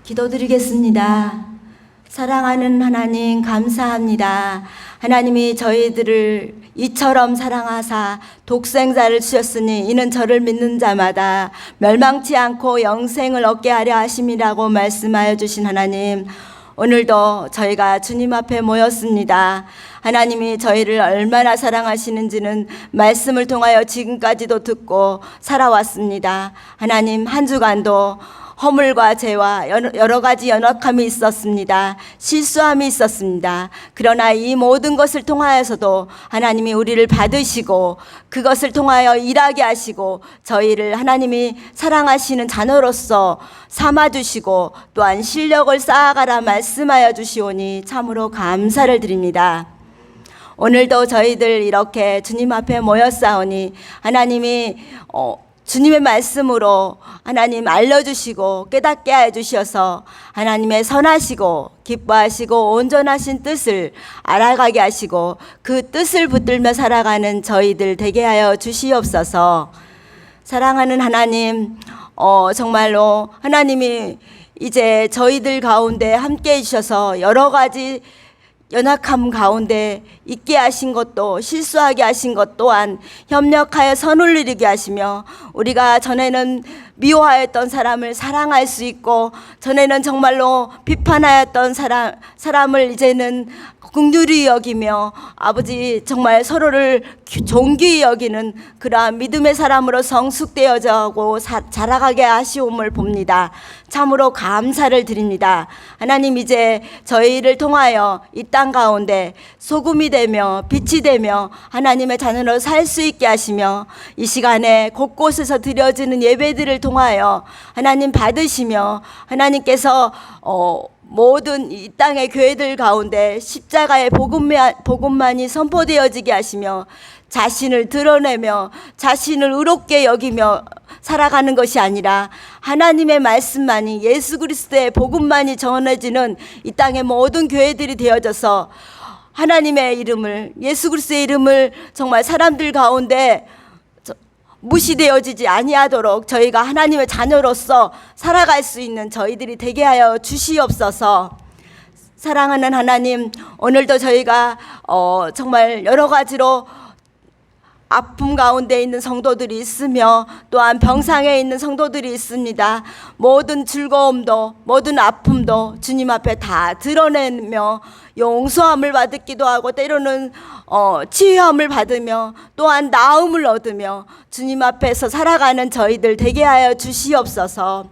기도드리겠습니다. 사랑하는 하나님 감사합니다. 하나님이 저희들을 이처럼 사랑하사 독생자를 주셨으니 이는 저를 믿는 자마다 멸망치 않고 영생을 얻게 하려 하심이라고 말씀하여 주신 하나님, 오늘도 저희가 주님 앞에 모였습니다. 하나님이 저희를 얼마나 사랑하시는지는 말씀을 통하여 지금까지도 듣고 살아왔습니다. 하나님, 한 주간도 허물과 죄와 여러 가지 연약함이 있었습니다. 실수함이 있었습니다. 그러나 이 모든 것을 통하여서도 하나님이 우리를 받으시고 그것을 통하여 일하게 하시고 저희를 하나님이 사랑하시는 자녀로서 삼아주시고 또한 실력을 쌓아가라 말씀하여 주시오니 참으로 감사를 드립니다. 오늘도 저희들 이렇게 주님 앞에 모였사오니 하나님이 주님의 말씀으로 하나님 알려주시고 깨닫게 해주셔서 하나님의 선하시고 기뻐하시고 온전하신 뜻을 알아가게 하시고 그 뜻을 붙들며 살아가는 저희들 되게 하여 주시옵소서. 사랑하는 하나님, 정말로 하나님이 이제 저희들 가운데 함께 해주셔서 여러 가지 연약함 가운데 있게 하신 것도 실수하게 하신 것 또한 협력하여 선을 이루게 하시며 우리가 전에는 미워하였던 사람을 사랑할 수 있고 전에는 정말로 비판하였던 사람을 이제는 긍휼히 여기며 아버지 정말 서로를 존귀히 여기는 그러한 믿음의 사람으로 성숙되어져고 자라가게 하시옴을 봅니다. 참으로 감사를 드립니다. 하나님, 이제 저희를 통하여 이 땅 가운데 소금이 되며 빛이 되며 하나님의 자녀로 살 수 있게 하시며 이 시간에 곳곳에서 드려지는 예배들을 통하여 하나님 받으시며 하나님께서 모든 이 땅의 교회들 가운데 십자가의 복음만이 선포되어지게 하시며 자신을 드러내며 자신을 의롭게 여기며 살아가는 것이 아니라 하나님의 말씀만이 예수 그리스도의 복음만이 전해지는 이 땅의 모든 교회들이 되어져서 하나님의 이름을 예수 그리스도의 이름을 정말 사람들 가운데 무시되어지지 아니하도록 저희가 하나님의 자녀로서 살아갈 수 있는 저희들이 되게 하여 주시옵소서. 사랑하는 하나님, 오늘도 저희가 정말 여러 가지로 아픔 가운데 있는 성도들이 있으며 또한 병상에 있는 성도들이 있습니다. 모든 즐거움도 모든 아픔도 주님 앞에 다 드러내며 용서함을 받기도 하고 때로는 치유함을 받으며 또한 나음을 얻으며 주님 앞에서 살아가는 저희들 되게 하여 주시옵소서.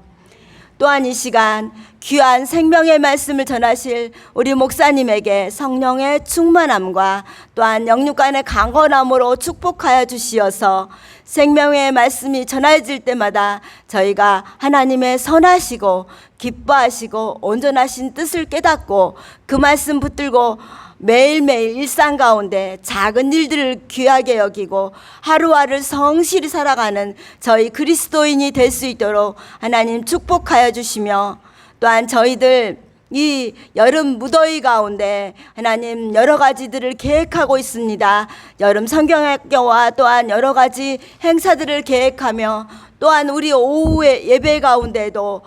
또한 이 시간 귀한 생명의 말씀을 전하실 우리 목사님에게 성령의 충만함과 또한 영육간의 강건함으로 축복하여 주시어서 생명의 말씀이 전해질 때마다 저희가 하나님의 선하시고 기뻐하시고 온전하신 뜻을 깨닫고 그 말씀 붙들고 매일매일 일상 가운데 작은 일들을 귀하게 여기고 하루하루 성실히 살아가는 저희 그리스도인이 될 수 있도록 하나님 축복하여 주시며 또한 저희들 이 여름 무더위 가운데 하나님 여러 가지들을 계획하고 있습니다. 여름 성경학교와 또한 여러 가지 행사들을 계획하며 또한 우리 오후의 예배 가운데도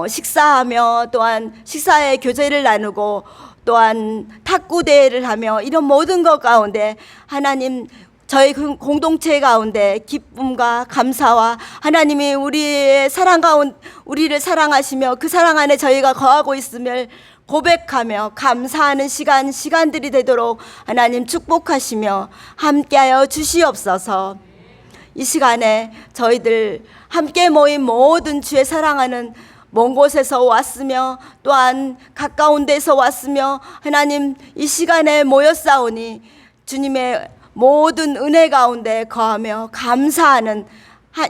식사하며 또한 식사의 교제를 나누고 또한 탁구 대회를 하며 이런 모든 것 가운데 하나님 저희 공동체 가운데 기쁨과 감사와 하나님이 우리의 사랑 가운데 우리를 사랑하시며 그 사랑 안에 저희가 거하고 있음을 고백하며 감사하는 시간들이 되도록 하나님 축복하시며 함께하여 주시옵소서. 이 시간에 저희들 함께 모인 모든 주의 사랑하는 먼 곳에서 왔으며 또한 가까운 데서 왔으며 하나님 이 시간에 모였사오니 주님의 모든 은혜 가운데 거하며 감사하는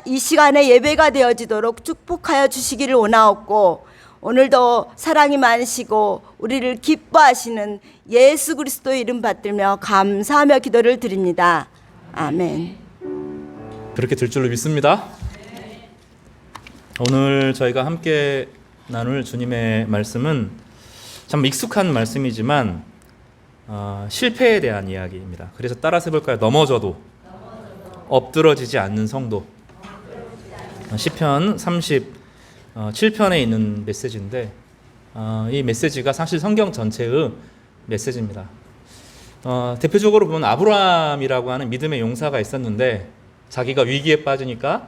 이 시간에 예배가 되어지도록 축복하여 주시기를 원하옵고 오늘도 사랑이 많으시고 우리를 기뻐하시는 예수 그리스도의 이름 받들며 감사하며 기도를 드립니다. 아멘. 그렇게 될 줄로 믿습니다. 오늘 저희가 함께 나눌 주님의 말씀은 참 익숙한 말씀이지만 실패에 대한 이야기입니다. 그래서 따라서 해볼까요? 넘어져도 엎드러지지 않는 성도. 시편 37편에 있는 메시지인데 이 메시지가 사실 성경 전체의 메시지입니다. 대표적으로 보면 아브라함이라고 하는 믿음의 용사가 있었는데 자기가 위기에 빠지니까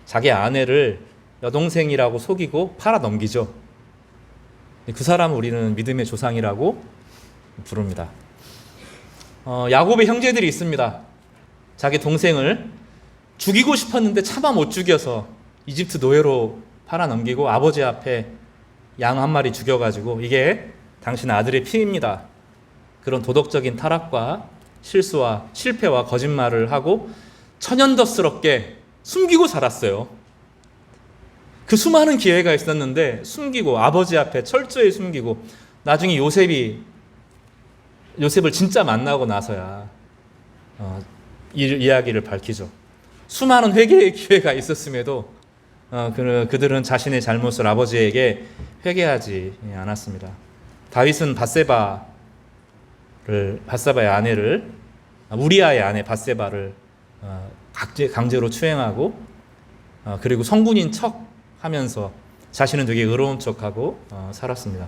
자기 아내를 여동생이라고 속이고 팔아 넘기죠. 그 사람을 우리는 믿음의 조상이라고 부릅니다. 야곱의 형제들이 있습니다. 자기 동생을 죽이고 싶었는데 차마 못 죽여서 이집트 노예로 팔아 넘기고 아버지 앞에 양 한 마리 죽여가지고 이게 당신 아들의 피입니다. 그런 도덕적인 타락과 실수와 실패와 거짓말을 하고 천연덕스럽게 숨기고 살았어요. 그 수많은 기회가 있었는데 숨기고 아버지 앞에 철저히 숨기고 나중에 요셉을 진짜 만나고 나서야 이 이야기를 밝히죠. 수많은 회개의 기회가 있었음에도 그들은 자신의 잘못을 아버지에게 회개하지 않았습니다. 다윗은 바세바의 아내를 우리아의 아내 바세바를 강제로 추행하고 그리고 성군인 척 하면서 자신은 되게 의로운 척하고 살았습니다.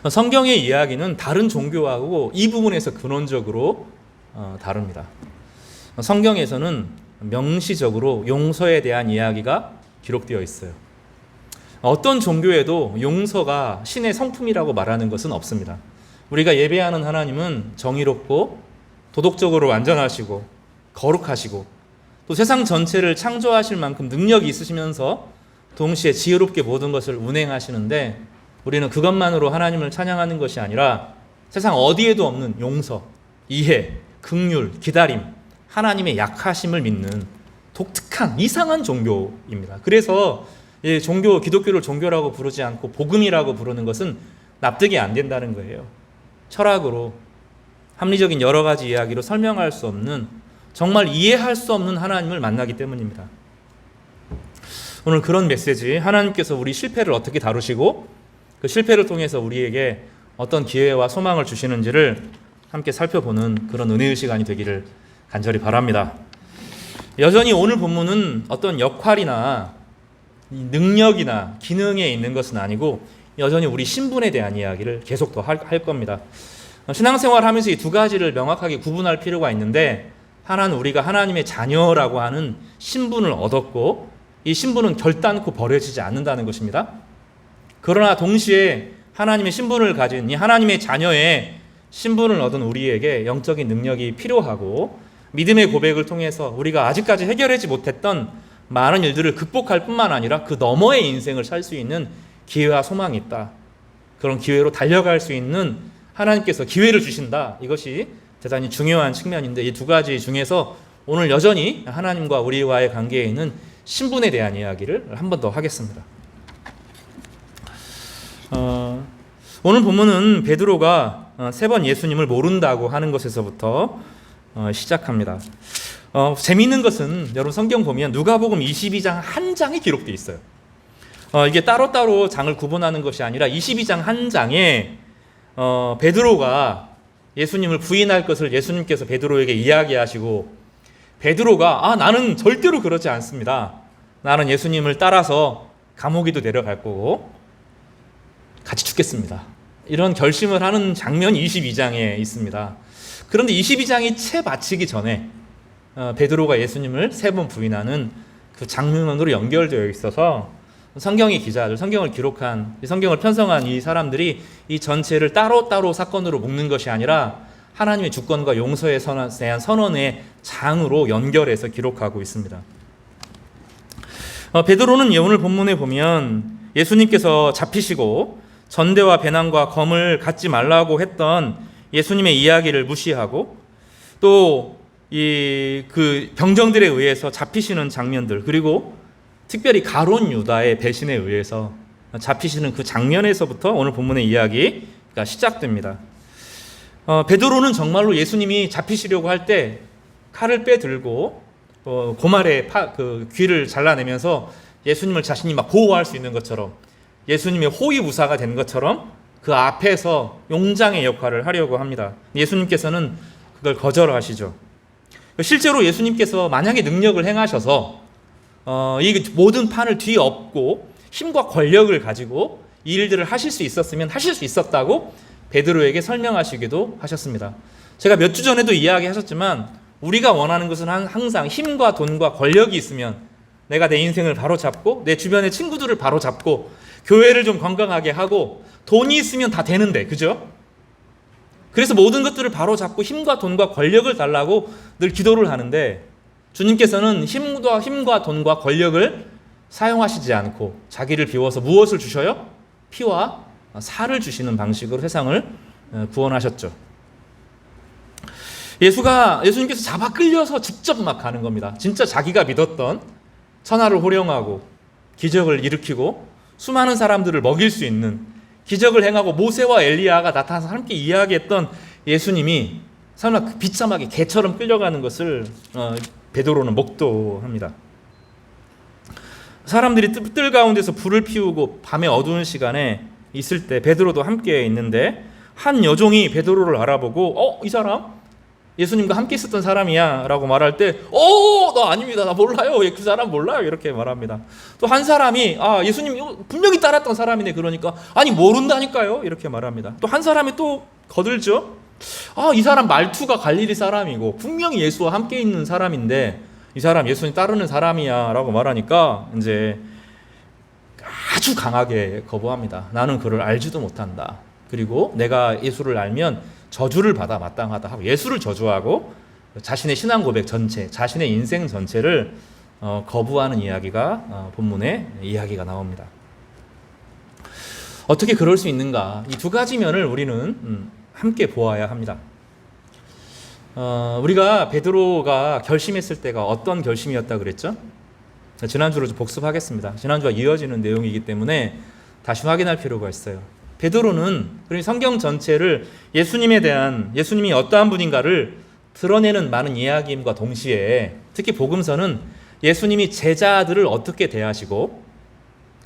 성경의 이야기는 다른 종교하고 이 부분에서 근원적으로 다릅니다. 성경에서는 명시적으로 용서에 대한 이야기가 기록되어 있어요. 어떤 종교에도 용서가 신의 성품이라고 말하는 것은 없습니다. 우리가 예배하는 하나님은 정의롭고 도덕적으로 완전하시고 거룩하시고 또 세상 전체를 창조하실 만큼 능력이 있으시면서 동시에 지혜롭게 모든 것을 운행하시는데 우리는 그것만으로 하나님을 찬양하는 것이 아니라 세상 어디에도 없는 용서, 이해, 긍휼, 기다림, 하나님의 약하심을 믿는 독특한 이상한 종교입니다. 그래서 기독교를 종교라고 부르지 않고 복음이라고 부르는 것은 납득이 안 된다는 거예요. 철학으로 합리적인 여러 가지 이야기로 설명할 수 없는 정말 이해할 수 없는 하나님을 만나기 때문입니다. 오늘 그런 메시지, 하나님께서 우리 실패를 어떻게 다루시고 그 실패를 통해서 우리에게 어떤 기회와 소망을 주시는지를 함께 살펴보는 그런 은혜의 시간이 되기를 간절히 바랍니다. 여전히 오늘 본문은 어떤 역할이나 능력이나 기능에 있는 것은 아니고 여전히 우리 신분에 대한 이야기를 계속 더 할 겁니다. 신앙생활 하면서 이 두 가지를 명확하게 구분할 필요가 있는데 하나는 우리가 하나님의 자녀라고 하는 신분을 얻었고 이 신분은 결단코 버려지지 않는다는 것입니다. 그러나 동시에 하나님의 신분을 가진 이 하나님의 자녀의 신분을 얻은 우리에게 영적인 능력이 필요하고 믿음의 고백을 통해서 우리가 아직까지 해결하지 못했던 많은 일들을 극복할 뿐만 아니라 그 너머의 인생을 살 수 있는 기회와 소망이 있다. 그런 기회로 달려갈 수 있는 하나님께서 기회를 주신다. 이것이 대단히 중요한 측면인데 이 두 가지 중에서 오늘 여전히 하나님과 우리와의 관계에 있는 신분에 대한 이야기를 한 번 더 하겠습니다. 오늘 본문은 베드로가 3번 예수님을 모른다고 하는 것에서부터 시작합니다. 재미있는 것은 여러분 성경 보면 누가복음 22장 한 장에 기록되어 있어요. 이게 따로따로 장을 구분하는 것이 아니라 22장 한 장에 베드로가 예수님을 부인할 것을 예수님께서 베드로에게 이야기하시고 베드로가 나는 절대로 그러지 않습니다. 나는 예수님을 따라서 감옥에도 내려갈 거고 같이 죽겠습니다. 이런 결심을 하는 장면이 22장에 있습니다. 그런데 22장이 채 마치기 전에 베드로가 예수님을 3번 부인하는 그 장면으로 연결되어 있어서 성경의 기자들, 성경을 기록한, 성경을 편성한 이 사람들이 이 전체를 따로따로 사건으로 묶는 것이 아니라 하나님의 주권과 용서에 대한 선언의 장으로 연결해서 기록하고 있습니다. 베드로는 오늘 본문에 보면 예수님께서 잡히시고 전대와 배낭과 검을 갖지 말라고 했던 예수님의 이야기를 무시하고 또 그 병정들에 의해서 잡히시는 장면들 그리고 특별히 가룟 유다의 배신에 의해서 잡히시는 그 장면에서부터 오늘 본문의 이야기가 시작됩니다. 베드로는 정말로 예수님이 잡히시려고 할 때 칼을 빼들고 고말의 그 귀를 잘라내면서 예수님을 자신이 막 보호할 수 있는 것처럼 예수님의 호위무사가 된 것처럼 그 앞에서 용장의 역할을 하려고 합니다. 예수님께서는 그걸 거절하시죠. 실제로 예수님께서 만약에 능력을 행하셔서 이 모든 판을 뒤엎고 힘과 권력을 가지고 이 일들을 하실 수 있었으면 하실 수 있었다고 베드로에게 설명하시기도 하셨습니다. 제가 몇 주 전에도 이야기하셨지만 우리가 원하는 것은 항상 힘과 돈과 권력이 있으면 내가 내 인생을 바로잡고 내 주변의 친구들을 바로잡고 교회를 좀 건강하게 하고 돈이 있으면 다 되는데, 그죠? 그래서 모든 것들을 바로잡고 힘과 돈과 권력을 달라고 늘 기도를 하는데 주님께서는 힘과 돈과 권력을 사용하시지 않고 자기를 비워서 무엇을 주셔요? 피와 살을 주시는 방식으로 세상을 구원하셨죠. 예수님께서 잡아 끌려서 직접 막 가는 겁니다. 진짜 자기가 믿었던 천하를 호령하고 기적을 일으키고 수많은 사람들을 먹일 수 있는 기적을 행하고 모세와 엘리야가 나타나서 함께 이야기했던 예수님이 설마 그 비참하게 개처럼 끌려가는 것을 베드로는 목도합니다. 사람들이 뜰 가운데서 불을 피우고 밤에 어두운 시간에 있을 때 베드로도 함께 있는데 한 여종이 베드로를 알아보고 이 사람 예수님과 함께 있었던 사람이야 라고 말할 때 나 아닙니다, 나 몰라요, 그 사람 몰라요, 이렇게 말합니다. 또 한 사람이 예수님 분명히 따랐던 사람이네, 그러니까 아니 모른다니까요, 이렇게 말합니다. 또 한 사람이 또 거들죠. 이 사람 말투가 갈릴리 사람이고 분명히 예수와 함께 있는 사람인데 이 사람 예수님 따르는 사람이야 라고 말하니까 이제 아주 강하게 거부합니다. 나는 그를 알지도 못한다. 그리고 내가 예수를 알면 저주를 받아 마땅하다 하고 예수를 저주하고 자신의 신앙 고백 전체, 자신의 인생 전체를 거부하는 이야기가 본문에 이야기가 나옵니다. 어떻게 그럴 수 있는가? 이 두 가지 면을 우리는 함께 보아야 합니다. 우리가 베드로가 결심했을 때가 어떤 결심이었다 그랬죠? 지난주로 좀 복습하겠습니다. 지난주와 이어지는 내용이기 때문에 다시 확인할 필요가 있어요. 베드로는 성경 전체를 예수님이 어떠한 분인가를 드러내는 많은 이야기임과 동시에 특히 복음서는 예수님이 제자들을 어떻게 대하시고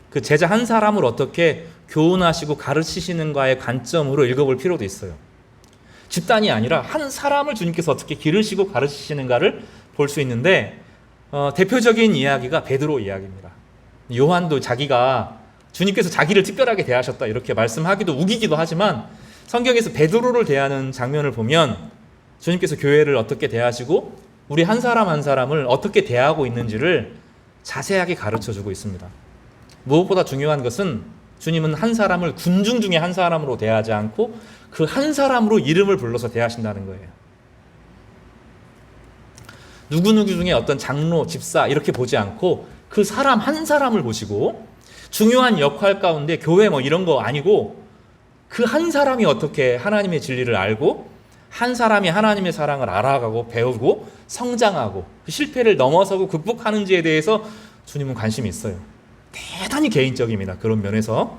그 제자 한 사람을 어떻게 교훈하시고 가르치시는가의 관점으로 읽어볼 필요도 있어요. 집단이 아니라 한 사람을 주님께서 어떻게 기르시고 가르치시는가를 볼 수 있는데 대표적인 이야기가 베드로 이야기입니다. 요한도 주님께서 자기를 특별하게 대하셨다 이렇게 말씀하기도 우기기도 하지만 성경에서 베드로를 대하는 장면을 보면 주님께서 교회를 어떻게 대하시고 우리 한 사람 한 사람을 어떻게 대하고 있는지를 자세하게 가르쳐주고 있습니다. 무엇보다 중요한 것은 주님은 한 사람을 군중 중에 한 사람으로 대하지 않고 그 한 사람으로 이름을 불러서 대하신다는 거예요. 누구누구 중에 어떤 장로, 집사 이렇게 보지 않고 그 사람 한 사람을 보시고 중요한 역할 가운데 교회 이런 거 아니고 그 한 사람이 어떻게 하나님의 진리를 알고 한 사람이 하나님의 사랑을 알아가고 배우고 성장하고 그 실패를 넘어서고 극복하는지에 대해서 주님은 관심이 있어요. 대단히 개인적입니다. 그런 면에서.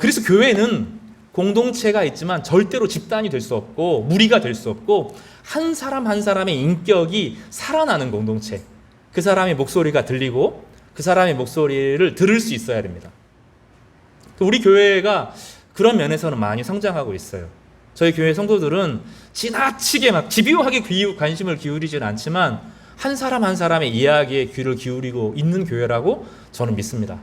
그래서 교회는 공동체가 있지만 절대로 집단이 될 수 없고 무리가 될 수 없고 한 사람 한 사람의 인격이 살아나는 공동체, 그 사람의 목소리가 들리고 그 사람의 목소리를 들을 수 있어야 됩니다. 우리 교회가 그런 면에서는 많이 성장하고 있어요. 저희 교회 성도들은 지나치게 집요하게 관심을 기울이지는 않지만 한 사람 한 사람의 이야기에 귀를 기울이고 있는 교회라고 저는 믿습니다.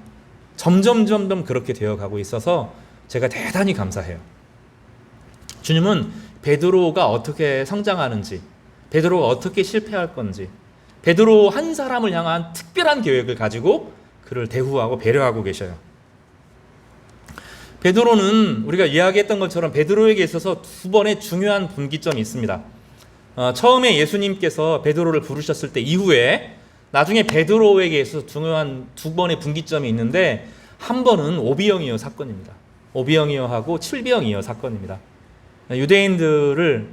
점점 그렇게 되어가고 있어서 제가 대단히 감사해요. 주님은 베드로가 어떻게 성장하는지, 베드로가 어떻게 실패할 건지, 베드로 한 사람을 향한 특별한 계획을 가지고 그를 대우하고 배려하고 계셔요. 베드로는 우리가 이야기했던 것처럼 베드로에게 있어서 두 번의 중요한 분기점이 있습니다. 처음에 예수님께서 베드로를 부르셨을 때 이후에 나중에 베드로에게 있어서 중요한 두 번의 분기점이 있는데 한 번은 오비영이어 사건입니다. 오비영이어하고 칠비영이어 사건입니다. 유대인들을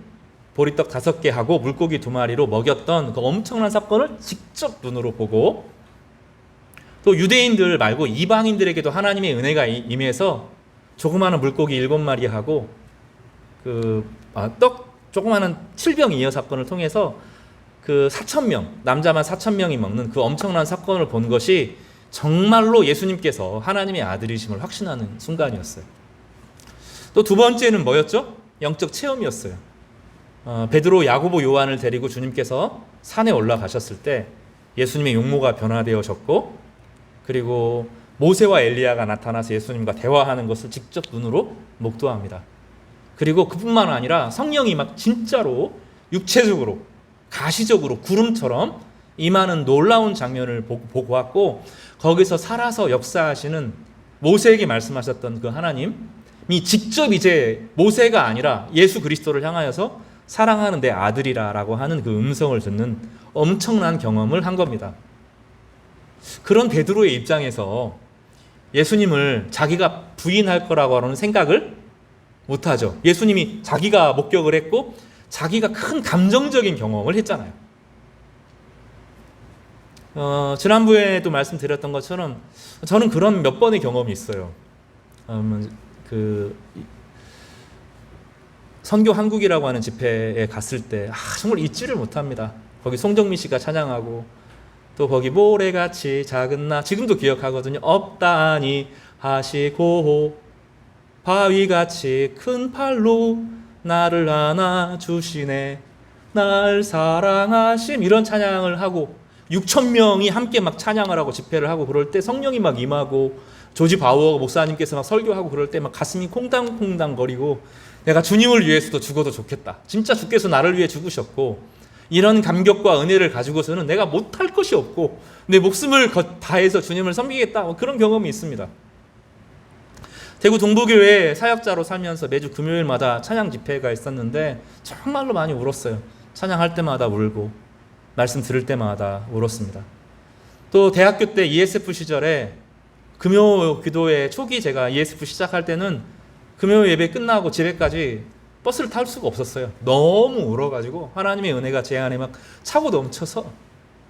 보리떡 5개 하고 물고기 2마리로 먹였던 그 엄청난 사건을 직접 눈으로 보고 또 유대인들 말고 이방인들에게도 하나님의 은혜가 임해서 조그마한 물고기 7마리 하고 조그마한 칠병이어 사건을 통해서 그 4,000명, 남자만 4,000명이 먹는 그 엄청난 사건을 본 것이 정말로 예수님께서 하나님의 아들이심을 확신하는 순간이었어요. 또 두 번째는 뭐였죠? 영적 체험이었어요. 베드로, 야고보, 요한을 데리고 주님께서 산에 올라가셨을 때 예수님의 용모가 변화되어졌고 그리고 모세와 엘리야가 나타나서 예수님과 대화하는 것을 직접 눈으로 목도합니다. 그리고 그뿐만 아니라 성령이 막 진짜로 육체적으로 가시적으로 구름처럼 임하는 놀라운 장면을 보고 왔고, 거기서 살아서 역사하시는 모세에게 말씀하셨던 그 하나님이 직접 이제 모세가 아니라 예수 그리스도를 향하여서 사랑하는 내 아들이라라고 하는 그 음성을 듣는 엄청난 경험을 한 겁니다. 그런 베드로의 입장에서 예수님을 자기가 부인할 거라고 하는 생각을 못하죠. 예수님이 자기가 목격을 했고 자기가 큰 감정적인 경험을 했잖아요. 지난주에도 말씀드렸던 것처럼 저는 그런 몇 번의 경험이 있어요. 선교 한국이라고 하는 집회에 갔을 때 정말 잊지를 못합니다. 거기 송정민 씨가 찬양하고, 또 거기 모래같이 작은 나, 지금도 기억하거든요. 없다니 하시고 바위같이 큰 팔로 나를 안아주시네 날 사랑하심, 이런 찬양을 하고 6천 명이 함께 막 찬양을 하고 집회를 하고 그럴 때 성령이 막 임하고 조지 바우어 목사님께서 막 설교하고 그럴 때 막 가슴이 콩당콩당 거리고, 내가 주님을 위해서도 죽어도 좋겠다, 진짜 주께서 나를 위해 죽으셨고 이런 감격과 은혜를 가지고서는 내가 못할 것이 없고 내 목숨을 다해서 주님을 섬기겠다, 그런 경험이 있습니다. 대구 동부교회 사역자로 살면서 매주 금요일마다 찬양 집회가 있었는데 정말로 많이 울었어요. 찬양할 때마다 울고 말씀 들을 때마다 울었습니다. 또 대학교 때 ESF 시절에 금요 기도회 초기 제가 ESF 시작할 때는 금요 예배 끝나고 집에까지 버스를 탈 수가 없었어요. 너무 울어가지고 하나님의 은혜가 제 안에 막 차고 넘쳐서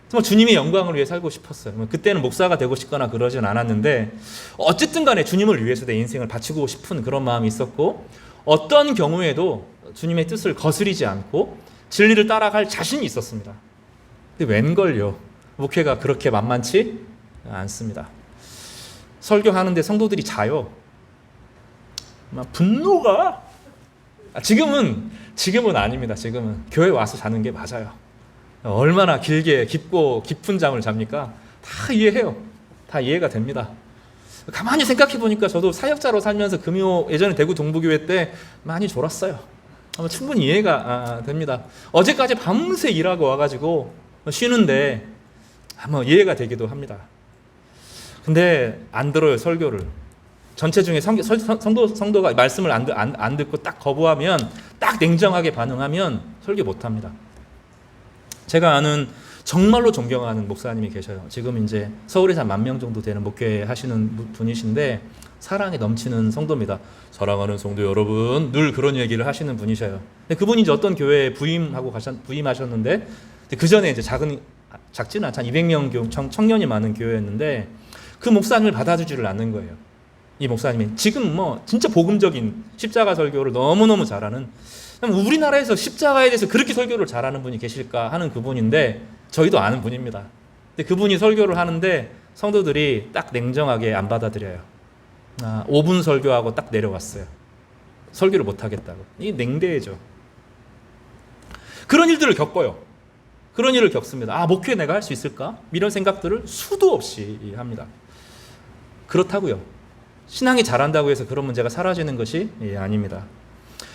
정말 주님의 영광을 위해 살고 싶었어요. 그때는 목사가 되고 싶거나 그러진 않았는데 어쨌든 간에 주님을 위해서 내 인생을 바치고 싶은 그런 마음이 있었고, 어떤 경우에도 주님의 뜻을 거스리지 않고 진리를 따라갈 자신이 있었습니다. 근데 웬걸요, 목회가 그렇게 만만치 않습니다. 설교하는데 성도들이 자요. 막 분노가, 지금은 아닙니다. 지금은 교회 와서 자는 게 맞아요. 얼마나 길게 깊은 잠을 잡니까? 다 이해해요. 다 이해가 됩니다. 가만히 생각해 보니까 저도 사역자로 살면서 예전에 대구 동부교회 때 많이 졸았어요. 충분히 이해가 됩니다. 어제까지 밤새 일하고 와가지고 쉬는데 이해가 되기도 합니다. 근데 안 들어요, 설교를. 전체 중에 성도가 말씀을 안 듣고 딱 거부하면, 딱 냉정하게 반응하면 설교 못합니다. 제가 아는 정말로 존경하는 목사님이 계셔요. 지금 이제 서울에서 10,000명 정도 되는 목회 하시는 분이신데 사랑이 넘치는 성도입니다. 사랑하는 성도 여러분, 늘 그런 얘기를 하시는 분이셔요. 근데 그분이 이제 어떤 교회에 부임하셨는데, 그 전에 이제 작지는 않죠. 200명 청년이 많은 교회였는데 그 목사님을 받아주지를 않는 거예요. 이 목사님이 지금 진짜 복음적인 십자가 설교를 너무너무 잘하는, 우리나라에서 십자가에 대해서 그렇게 설교를 잘하는 분이 계실까 하는 그분인데 저희도 아는 분입니다. 근데 그분이 설교를 하는데 성도들이 딱 냉정하게 안 받아들여요. 5분 설교하고 딱 내려왔어요. 설교를 못 하겠다고. 이게 냉대죠. 그런 일들을 겪어요. 그런 일을 겪습니다. 목회 내가 할 수 있을까? 이런 생각들을 수도 없이 합니다. 그렇다고요. 신앙이 잘한다고 해서 그런 문제가 사라지는 것이 아닙니다.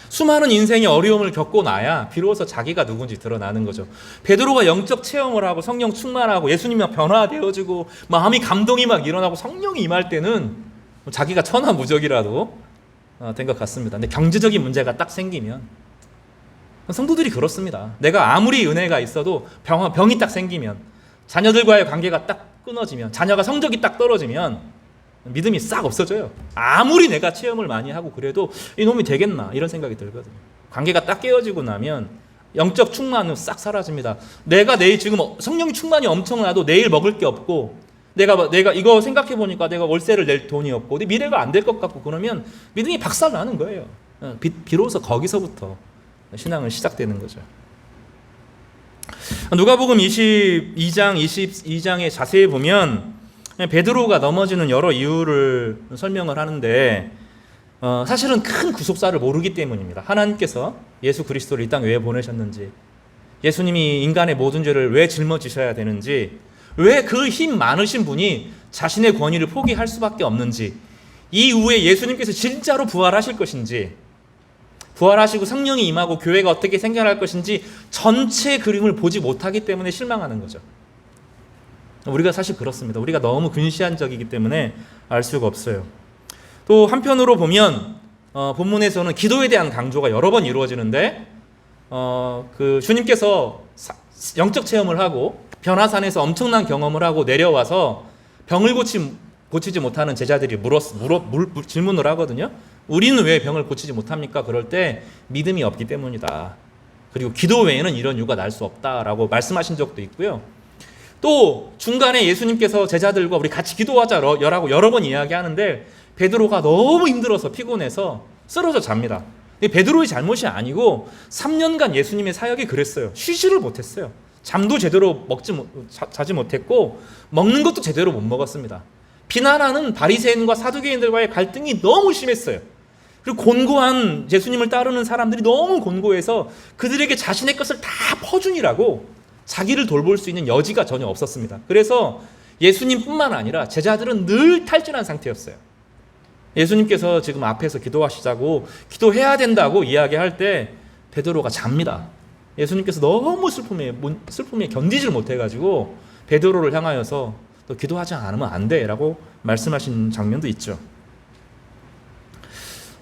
수많은 인생의 어려움을 겪고 나야 비로소 자기가 누군지 드러나는 거죠. 베드로가 영적 체험을 하고 성령 충만하고 예수님이 막 변화되어지고 마음이 감동이 막 일어나고 성령이 임할 때는 자기가 천하무적이라도 된 것 같습니다. 근데 경제적인 문제가 딱 생기면, 성도들이 그렇습니다. 내가 아무리 은혜가 있어도 병이 딱 생기면, 자녀들과의 관계가 딱 끊어지면, 자녀가 성적이 딱 떨어지면 믿음이 싹 없어져요. 아무리 내가 체험을 많이 하고 그래도 이놈이 되겠나 이런 생각이 들거든요. 관계가 딱 깨어지고 나면 영적 충만은 싹 사라집니다. 내가 내일 지금 성령 충만이 엄청나도 내일 먹을 게 없고, 내가 이거 생각해 보니까 내가 월세를 낼 돈이 없고 내 미래가 안 될 것 같고 그러면 믿음이 박살나는 거예요. 비로소 거기서부터 신앙은 시작되는 거죠. 누가복음 22장에 자세히 보면 베드로가 넘어지는 여러 이유를 설명을 하는데 사실은 큰 구속사를 모르기 때문입니다. 하나님께서 예수 그리스도를 이 땅에 왜 보내셨는지, 예수님이 인간의 모든 죄를 왜 짊어지셔야 되는지, 왜 그 힘 많으신 분이 자신의 권위를 포기할 수밖에 없는지, 이후에 예수님께서 진짜로 부활하실 것인지, 부활하시고 성령이 임하고 교회가 어떻게 생겨날 것인지 전체 그림을 보지 못하기 때문에 실망하는 거죠. 우리가 사실 그렇습니다. 우리가 너무 근시안적이기 때문에 알 수가 없어요. 또 한편으로 보면 본문에서는 기도에 대한 강조가 여러 번 이루어지는데 그 주님께서 영적 체험을 하고 변화산에서 엄청난 경험을 하고 내려와서 병을 고치지 못하는 제자들이 질문을 하거든요. 우리는 왜 병을 고치지 못합니까? 그럴 때 믿음이 없기 때문이다. 그리고 기도 외에는 이런 이유가 날 수 없다라고 말씀하신 적도 있고요. 또 중간에 예수님께서 제자들과 우리 같이 기도하자라고 여러 번 이야기하는데 베드로가 너무 힘들어서 피곤해서 쓰러져 잡니다. 베드로의 잘못이 아니고 3년간 예수님의 사역이 그랬어요. 쉬지를 못했어요. 잠도 제대로 자지 못했고 먹는 것도 제대로 못 먹었습니다. 비난하는 바리새인과 사두개인들과의 갈등이 너무 심했어요. 그리고 곤고한 예수님을 따르는 사람들이 너무 곤고해서 그들에게 자신의 것을 다 퍼주니라고 자기를 돌볼 수 있는 여지가 전혀 없었습니다. 그래서 예수님뿐만 아니라 제자들은 늘 탈진한 상태였어요. 예수님께서 지금 앞에서 기도하시자고 기도해야 된다고 이야기할 때 베드로가 잡니다. 예수님께서 너무 슬픔에 견디질 못해가지고 베드로를 향하여서 너 기도하지 않으면 안 돼 라고 말씀하신 장면도 있죠.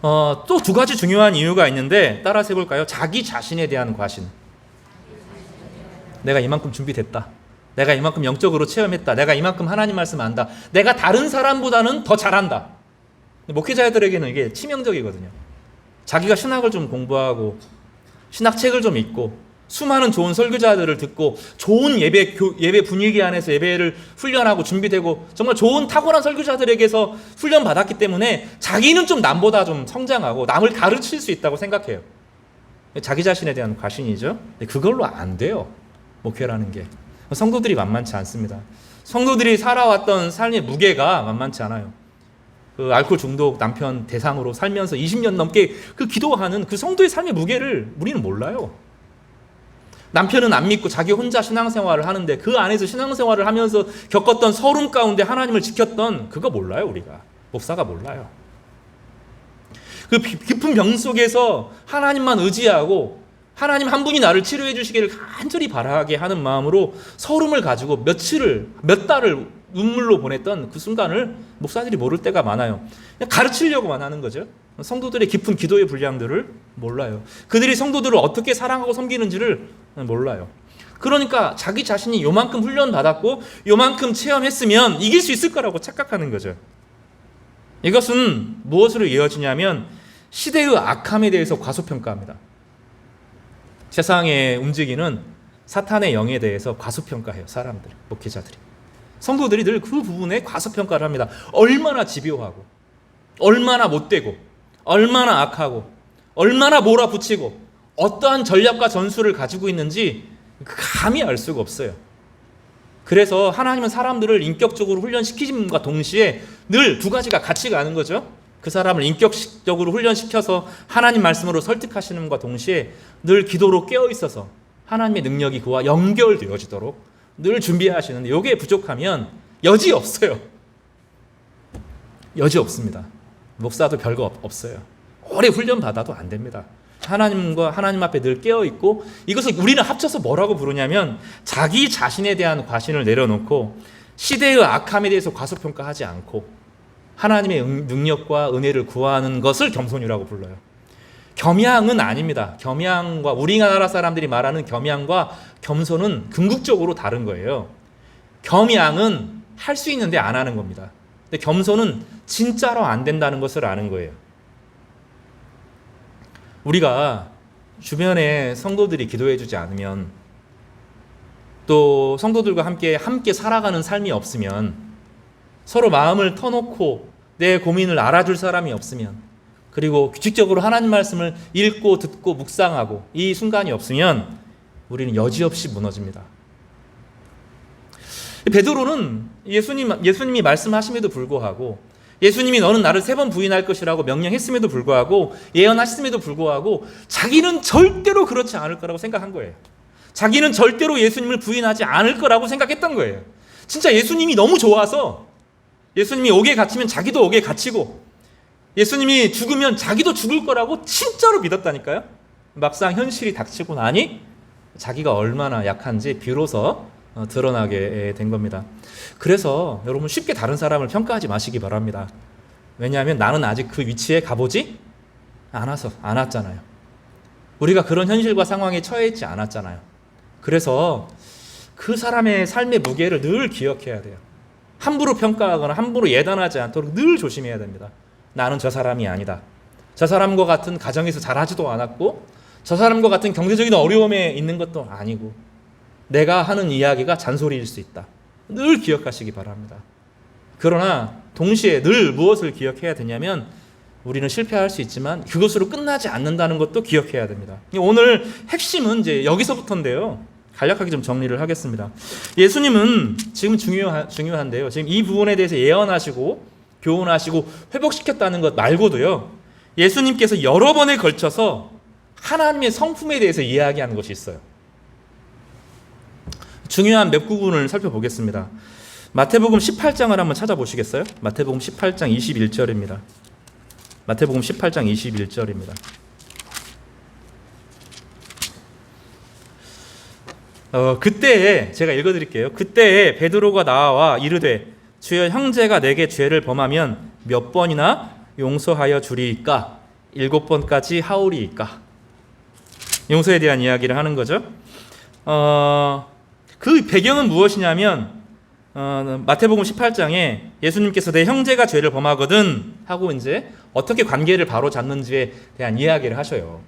또 두 가지 중요한 이유가 있는데 따라서 해볼까요? 자기 자신에 대한 과신. 내가 이만큼 준비됐다. 내가 이만큼 영적으로 체험했다. 내가 이만큼 하나님 말씀 안다. 내가 다른 사람보다는 더 잘한다. 목회자들에게는 이게 치명적이거든요. 자기가 신학을 좀 공부하고 신학책을 좀 읽고 수많은 좋은 설교자들을 듣고 좋은 예배 분위기 안에서 예배를 훈련하고 준비되고 정말 좋은 탁월한 설교자들에게서 훈련받았기 때문에 자기는 좀 남보다 좀 성장하고 남을 가르칠 수 있다고 생각해요. 자기 자신에 대한 과신이죠. 근데 그걸로 안 돼요. 목회라는 게. 성도들이 만만치 않습니다. 성도들이 살아왔던 삶의 무게가 만만치 않아요. 그 알코올 중독 남편 대상으로 살면서 20년 넘게 그 기도하는 그 성도의 삶의 무게를 우리는 몰라요. 남편은 안 믿고 자기 혼자 신앙생활을 하는데 그 안에서 신앙생활을 하면서 겪었던 서름 가운데 하나님을 지켰던 그거 몰라요. 우리가 목사가 몰라요. 그 깊은 병 속에서 하나님만 의지하고 하나님 한 분이 나를 치료해 주시기를 간절히 바라게 하는 마음으로 서름을 가지고 몇 달을 눈물로 보냈던 그 순간을 목사들이 모를 때가 많아요. 그냥 가르치려고만 하는 거죠. 성도들의 깊은 기도의 분량들을 몰라요. 그들이 성도들을 어떻게 사랑하고 섬기는지를 몰라요. 그러니까 자기 자신이 요만큼 훈련받았고 요만큼 체험했으면 이길 수 있을 거라고 착각하는 거죠. 이것은 무엇으로 이어지냐면 시대의 악함에 대해서 과소평가합니다. 세상에 움직이는 사탄의 영에 대해서 과소평가해요. 사람들, 목회자들이. 성도들이 늘 그 부분에 과소평가를 합니다. 얼마나 집요하고 얼마나 못되고 얼마나 악하고 얼마나 몰아붙이고 어떠한 전략과 전술을 가지고 있는지 감히 알 수가 없어요. 그래서 하나님은 사람들을 인격적으로 훈련시키심과 동시에 늘 두 가지가 같이 가는 거죠. 그 사람을 인격적으로 훈련시켜서 하나님 말씀으로 설득하시는과 동시에 늘 기도로 깨어있어서 하나님의 능력이 그와 연결되어지도록 늘 준비하시는데 이게 부족하면 여지 없어요. 여지 없습니다. 목사도 별거 없어요. 오래 훈련받아도 안 됩니다. 하나님 앞에 늘 깨어있고 이것을 우리는 합쳐서 뭐라고 부르냐면 자기 자신에 대한 과신을 내려놓고 시대의 악함에 대해서 과소평가하지 않고 하나님의 능력과 은혜를 구하는 것을 겸손이라고 불러요. 겸양은 아닙니다. 겸양과 우리나라 사람들이 말하는 겸양과 겸손은 궁극적으로 다른 거예요. 겸양은 할 수 있는데 안 하는 겁니다. 근데 겸손은 진짜로 안 된다는 것을 아는 거예요. 우리가 주변에 성도들이 기도해 주지 않으면 또 성도들과 함께 살아가는 삶이 없으면 서로 마음을 터놓고 내 고민을 알아줄 사람이 없으면 그리고 규칙적으로 하나님 말씀을 읽고 듣고 묵상하고 이 순간이 없으면 우리는 여지없이 무너집니다. 베드로는 예수님이 말씀하심에도 불구하고 예수님이 너는 나를 3번 부인할 것이라고 명령했음에도 불구하고 예언하셨음에도 불구하고 자기는 절대로 그렇지 않을 거라고 생각한 거예요. 자기는 절대로 예수님을 부인하지 않을 거라고 생각했던 거예요. 진짜 예수님이 너무 좋아서 예수님이 옥에 갇히면 자기도 옥에 갇히고 예수님이 죽으면 자기도 죽을 거라고 진짜로 믿었다니까요. 막상 현실이 닥치고 나니 자기가 얼마나 약한지 비로소 드러나게 된 겁니다. 그래서 여러분 쉽게 다른 사람을 평가하지 마시기 바랍니다. 왜냐하면 나는 아직 그 위치에 가보지 않았잖아요. 우리가 그런 현실과 상황에 처해 있지 않았잖아요. 그래서 그 사람의 삶의 무게를 늘 기억해야 돼요. 함부로 평가하거나 함부로 예단하지 않도록 늘 조심해야 됩니다. 나는 저 사람이 아니다. 저 사람과 같은 가정에서 자라지도 않았고 저 사람과 같은 경제적인 어려움에 있는 것도 아니고 내가 하는 이야기가 잔소리일 수 있다. 늘 기억하시기 바랍니다. 그러나 동시에 늘 무엇을 기억해야 되냐면 우리는 실패할 수 있지만 그것으로 끝나지 않는다는 것도 기억해야 됩니다. 오늘 핵심은 이제 여기서부터인데요. 간략하게 좀 정리를 하겠습니다. 예수님은 지금 중요한데요. 지금 이 부분에 대해서 예언하시고 교훈하시고 회복시켰다는 것 말고도요. 예수님께서 여러 번에 걸쳐서 하나님의 성품에 대해서 이야기하는 것이 있어요. 중요한 몇 부분을 살펴보겠습니다. 마태복음 18장을 한번 찾아보시겠어요? 마태복음 18장 21절입니다. 마태복음 18장 21절입니다. 그때에 제가 읽어드릴게요. 그때에 베드로가 나와 이르되 주여 형제가 내게 죄를 범하면 몇 번이나 용서하여 주리이까? 7번까지 하오리이까? 용서에 대한 이야기를 하는 거죠. 그 배경은 무엇이냐면 마태복음 18장에 예수님께서 내 형제가 죄를 범하거든 하고 이제 어떻게 관계를 바로 잡는지에 대한 이야기를 하셔요.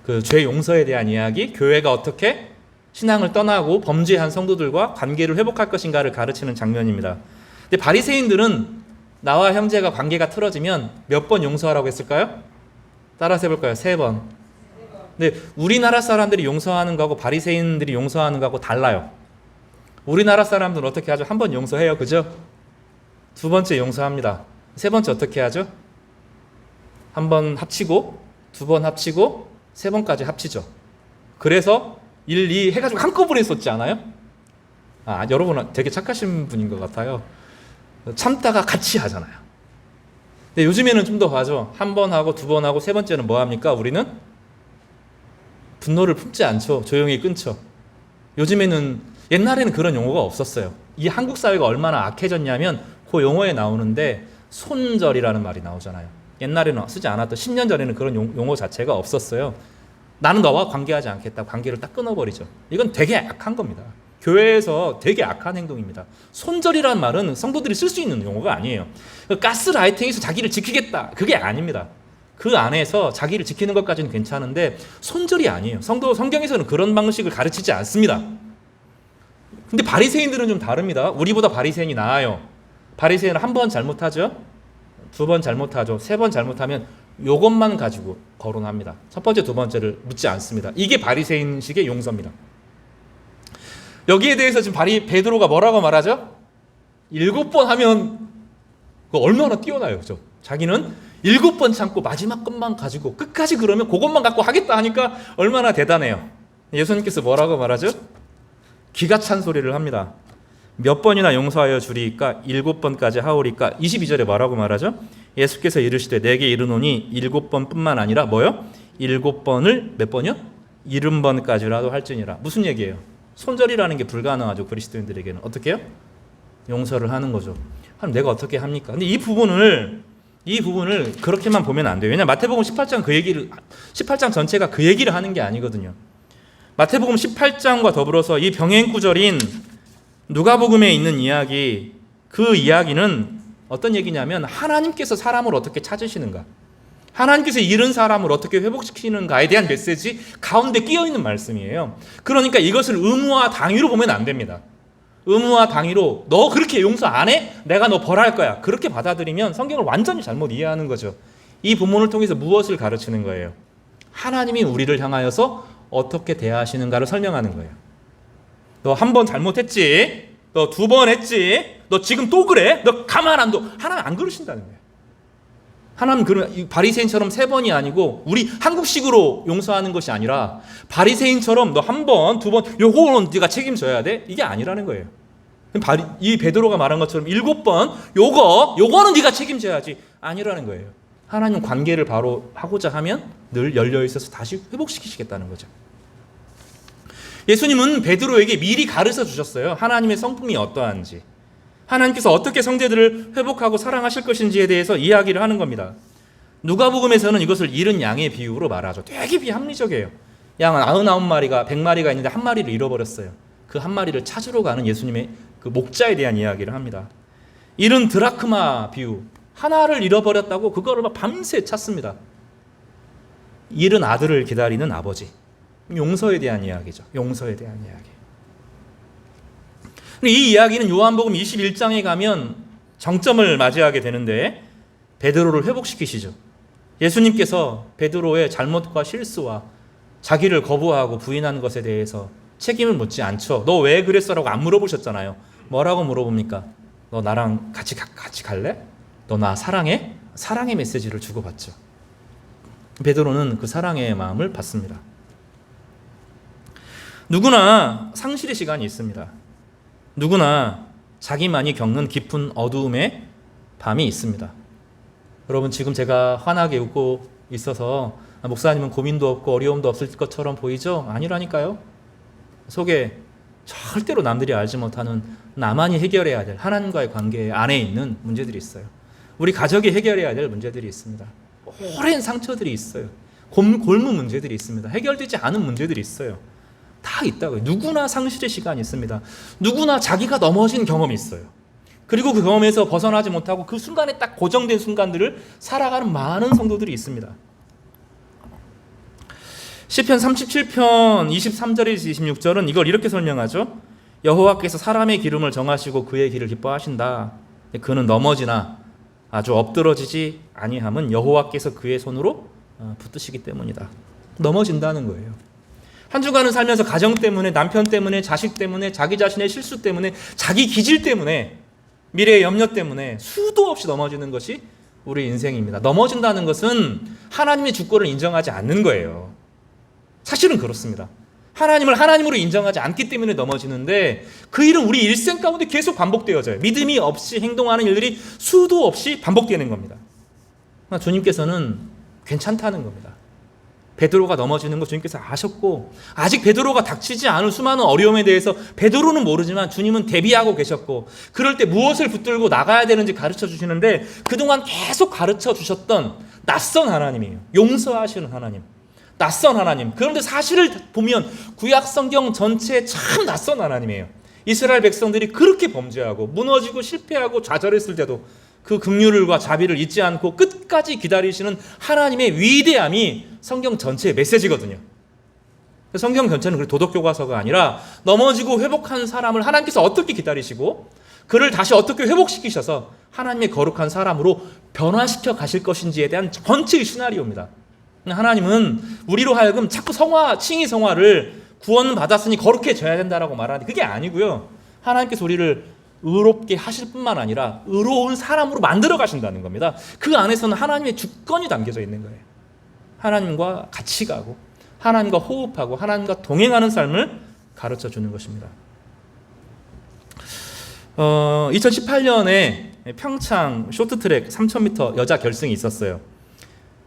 그 죄 용서에 대한 이야기, 교회가 어떻게 신앙을 떠나고 범죄한 성도들과 관계를 회복할 것인가를 가르치는 장면입니다. 근데 바리새인들은 나와 형제가 관계가 틀어지면 몇 번 용서하라고 했을까요? 따라서 해볼까요? 3번. 근데 우리나라 사람들이 용서하는 거하고 바리새인들이 용서하는 거하고 달라요. 우리나라 사람들은 어떻게 하죠? 1번 용서해요. 그죠? 2번째 용서합니다. 3번째 어떻게 하죠? 1번 합치고 2번 합치고 3번까지 합치죠. 그래서 1, 2 해가지고 한꺼번에 썼지 않아요? 여러분 되게 착하신 분인 것 같아요. 참다가 같이 하잖아요. 근데 요즘에는 좀 더 하죠. 1번 하고 2번 하고 3번째는 뭐 합니까? 우리는 분노를 품지 않죠. 조용히 끊죠. 요즘에는 옛날에는 그런 용어가 없었어요. 이 한국 사회가 얼마나 악해졌냐면 그 용어에 나오는데 손절이라는 말이 나오잖아요. 옛날에는 쓰지 않았던 10년 전에는 그런 용어 자체가 없었어요. 나는 너와 관계하지 않겠다. 관계를 딱 끊어버리죠. 이건 되게 악한 겁니다. 교회에서 되게 악한 행동입니다. 손절이라는 말은 성도들이 쓸 수 있는 용어가 아니에요. 가스라이팅에서 자기를 지키겠다. 그게 아닙니다. 그 안에서 자기를 지키는 것까지는 괜찮은데 손절이 아니에요. 성경에서는 그런 방식을 가르치지 않습니다. 근데 바리새인들은 좀 다릅니다. 우리보다 바리새인이 나아요. 바리새인은 1번 잘못하죠. 2번 잘못하죠. 3번 잘못하면 요것만 가지고 거론합니다. 첫 번째, 두 번째를 묻지 않습니다. 이게 바리새인식의 용서입니다. 여기에 대해서 지금 베드로가 뭐라고 말하죠? 7번 하면 얼마나 뛰어나요, 그죠? 자기는 7번 참고 마지막 것만 가지고 끝까지 그러면 그것만 갖고 하겠다 하니까 얼마나 대단해요. 예수님께서 뭐라고 말하죠? 기가 찬 소리를 합니다. 몇 번이나 용서하여 주리이까? 7번까지 하오리까? 22절에 뭐라고 말하죠? 예수께서 이르시되 내게 이르노니 7번뿐만 아니라 뭐요? 7번을 몇 번이요? 70번까지라도 할지니라. 무슨 얘기예요? 손절이라는 게 불가능하죠. 그리스도인들에게는. 어떻게 해요? 용서를 하는 거죠. 그럼 내가 어떻게 합니까? 근데 이 부분을 그렇게만 보면 안 돼요. 왜냐하면 마태복음 18장 전체가 그 얘기를 하는 게 아니거든요. 마태복음 18장과 더불어서 이 병행 구절인 누가복음에 있는 이야기, 그 이야기는 어떤 얘기냐면 하나님께서 사람을 어떻게 찾으시는가, 하나님께서 잃은 사람을 어떻게 회복시키는가에 대한 메시지 가운데 끼어있는 말씀이에요. 그러니까 이것을 의무와 당위로 보면 안 됩니다. 의무와 당위로 너 그렇게 용서 안 해? 내가 너 벌할 거야. 그렇게 받아들이면 성경을 완전히 잘못 이해하는 거죠. 이 본문을 통해서 무엇을 가르치는 거예요? 하나님이 우리를 향하여서 어떻게 대하시는가를 설명하는 거예요. 너 1번 잘못했지? 너 2번 했지? 너 지금 또 그래? 너 가만 안 둬? 하나님 안 그러신다는 거예요. 하나님 그런 바리새인처럼 3번이 아니고 우리 한국식으로 용서하는 것이 아니라 바리새인처럼 너 1번, 2번 요거는 네가 책임져야 돼? 이게 아니라는 거예요. 이 베드로가 말한 것처럼 7번 요거는 네가 책임져야지 아니라는 거예요. 하나님 관계를 바로 하고자 하면 늘 열려 있어서 다시 회복시키시겠다는 거죠. 예수님은 베드로에게 미리 가르쳐 주셨어요. 하나님의 성품이 어떠한지, 하나님께서 어떻게 성제들을 회복하고 사랑하실 것인지에 대해서 이야기를 하는 겁니다. 누가복음에서는 이것을 잃은 양의 비유로 말하죠. 되게 비합리적이에요. 양 99마리가 100마리가 있는데 한 마리를 잃어버렸어요. 그 한 마리를 찾으러 가는 예수님의 그 목자에 대한 이야기를 합니다. 잃은 드라크마 비유, 하나를 잃어버렸다고 그거를 막 밤새 찾습니다. 잃은 아들을 기다리는 아버지, 용서에 대한 이야기죠. 용서에 대한 이야기. 이 이야기는 요한복음 21장에 가면 정점을 맞이하게 되는데 베드로를 회복시키시죠. 예수님께서 베드로의 잘못과 실수와 자기를 거부하고 부인한 것에 대해서 책임을 묻지 않죠. 너 왜 그랬어라고 안 물어보셨잖아요. 뭐라고 물어봅니까? 너 나랑 같이 갈래? 너 나 사랑해? 사랑의 메시지를 주고받죠. 베드로는 그 사랑의 마음을 받습니다. 누구나 상실의 시간이 있습니다. 누구나 자기만이 겪는 깊은 어두움의 밤이 있습니다. 여러분, 지금 제가 환하게 웃고 있어서 목사님은 고민도 없고 어려움도 없을 것처럼 보이죠? 아니라니까요. 속에 절대로 남들이 알지 못하는 나만이 해결해야 될 하나님과의 관계 안에 있는 문제들이 있어요. 우리 가족이 해결해야 될 문제들이 있습니다. 오랜 상처들이 있어요. 골무 문제들이 있습니다. 해결되지 않은 문제들이 있어요. 다 있다고요. 누구나 상실의 시간이 있습니다. 누구나 자기가 넘어진 경험이 있어요. 그리고 그 경험에서 벗어나지 못하고 그 순간에 딱 고정된 순간들을 살아가는 많은 성도들이 있습니다. 시편 37편 23절에서 26절은 이걸 이렇게 설명하죠. 여호와께서 사람의 기름을 정하시고 그의 길을 기뻐하신다. 그는 넘어지나 아주 엎드러지지 아니함은 여호와께서 그의 손으로 붙드시기 때문이다. 넘어진다는 거예요. 한 주간을 살면서 가정 때문에, 남편 때문에, 자식 때문에, 자기 자신의 실수 때문에, 자기 기질 때문에, 미래의 염려 때문에 수도 없이 넘어지는 것이 우리 인생입니다. 넘어진다는 것은 하나님의 주권을 인정하지 않는 거예요. 사실은 그렇습니다. 하나님을 하나님으로 인정하지 않기 때문에 넘어지는데 그 일은 우리 일생 가운데 계속 반복되어져요. 믿음이 없이 행동하는 일들이 수도 없이 반복되는 겁니다. 주님께서는 괜찮다는 겁니다. 베드로가 넘어지는 거 주님께서 아셨고, 아직 베드로가 닥치지 않을 수많은 어려움에 대해서 베드로는 모르지만 주님은 대비하고 계셨고, 그럴 때 무엇을 붙들고 나가야 되는지 가르쳐 주시는데 그동안 계속 가르쳐 주셨던 낯선 하나님이에요. 용서하시는 하나님, 낯선 하나님. 그런데 사실을 보면 구약 성경 전체에 참 낯선 하나님이에요. 이스라엘 백성들이 그렇게 범죄하고 무너지고 실패하고 좌절했을 때도 그 긍휼과 자비를 잊지 않고 끝까지 기다리시는 하나님의 위대함이 성경 전체의 메시지거든요. 성경 전체는 도덕교과서가 아니라 넘어지고 회복한 사람을 하나님께서 어떻게 기다리시고 그를 다시 어떻게 회복시키셔서 하나님의 거룩한 사람으로 변화시켜 가실 것인지에 대한 전체의 시나리오입니다. 하나님은 우리로 하여금 자꾸 칭의 성화를 구원 받았으니 거룩해져야 된다라고 말하는데 그게 아니고요. 하나님께서 우리를 의롭게 하실 뿐만 아니라 의로운 사람으로 만들어 가신다는 겁니다. 그 안에서는 하나님의 주권이 담겨져 있는 거예요. 하나님과 같이 가고 하나님과 호흡하고 하나님과 동행하는 삶을 가르쳐 주는 것입니다. 2018년에 평창 쇼트트랙 3000m 여자 결승이 있었어요.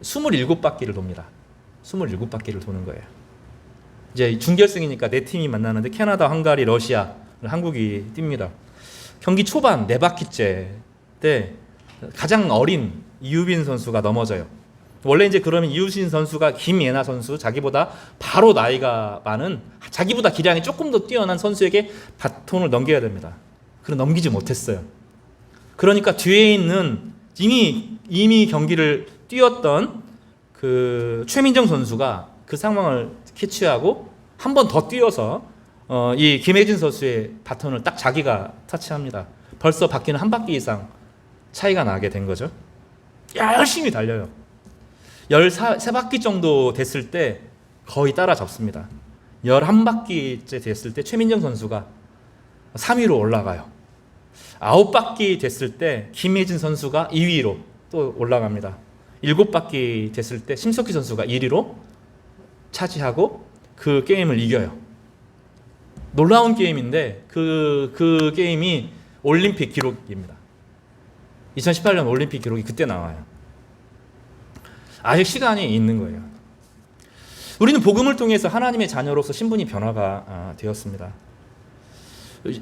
27바퀴를 돕니다. 27바퀴를 도는 거예요. 이제 준결승이니까 네 팀이 만나는데 캐나다, 헝가리, 러시아, 한국이 뜁니다. 경기 초반 4바퀴째 때 가장 어린 이유빈 선수가 넘어져요. 원래 이제 그러면 이유빈 선수가 김예나 선수, 자기보다 바로 나이가 많은, 자기보다 기량이 조금 더 뛰어난 선수에게 바톤을 넘겨야 됩니다. 그럼 넘기지 못했어요. 그러니까 뒤에 있는 이미 경기를 뛰었던 그 최민정 선수가 그 상황을 캐치하고 한 번 더 뛰어서 이 김혜진 선수의 바톤을 딱 자기가 터치합니다. 벌써 바퀴는 한 바퀴 이상 차이가 나게 된 거죠. 열심히 달려요. 13바퀴 정도 됐을 때 거의 따라잡습니다. 11바퀴째 됐을 때 최민정 선수가 3위로 올라가요. 9바퀴 됐을 때 김혜진 선수가 2위로 또 올라갑니다. 7바퀴 됐을 때 심석희 선수가 1위로 차지하고 그 게임을 이겨요. 놀라운 게임인데 그 게임이 올림픽 기록입니다. 2018년 올림픽 기록이 그때 나와요. 아직 시간이 있는 거예요. 우리는 복음을 통해서 하나님의 자녀로서 신분이 변화가 되었습니다.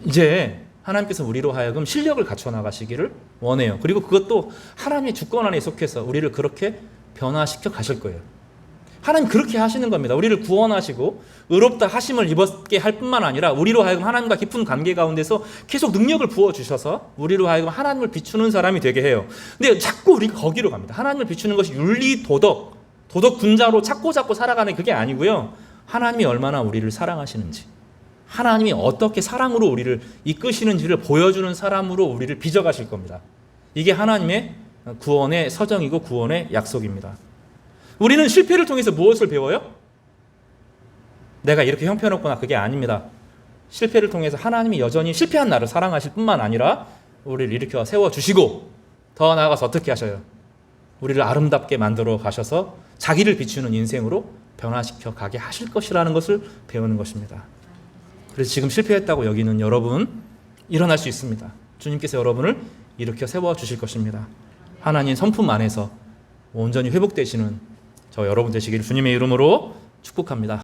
이제 하나님께서 우리로 하여금 실력을 갖춰 나가시기를 원해요. 그리고 그것도 하나님의 주권 안에 속해서 우리를 그렇게 변화시켜 가실 거예요. 하나님 그렇게 하시는 겁니다. 우리를 구원하시고 의롭다 하심을 입었게 할 뿐만 아니라 우리로 하여금 하나님과 깊은 관계 가운데서 계속 능력을 부어주셔서 우리로 하여금 하나님을 비추는 사람이 되게 해요. 근데 자꾸 우리가 거기로 갑니다. 하나님을 비추는 것이 윤리, 도덕 군자로 찾고 살아가는 그게 아니고요. 하나님이 얼마나 우리를 사랑하시는지, 하나님이 어떻게 사랑으로 우리를 이끄시는지를 보여주는 사람으로 우리를 빚어가실 겁니다. 이게 하나님의 구원의 서정이고 구원의 약속입니다. 우리는 실패를 통해서 무엇을 배워요? 내가 이렇게 형편없구나, 그게 아닙니다. 실패를 통해서 하나님이 여전히 실패한 나를 사랑하실 뿐만 아니라 우리를 일으켜 세워주시고 더 나아가서 어떻게 하셔요? 우리를 아름답게 만들어 가셔서 자기를 비추는 인생으로 변화시켜 가게 하실 것이라는 것을 배우는 것입니다. 그래서 지금 실패했다고 여기는 여러분, 일어날 수 있습니다. 주님께서 여러분을 일으켜 세워주실 것입니다. 하나님 성품 안에서 온전히 회복되시는 저 여러분 되시기를 주님의 이름으로 축복합니다.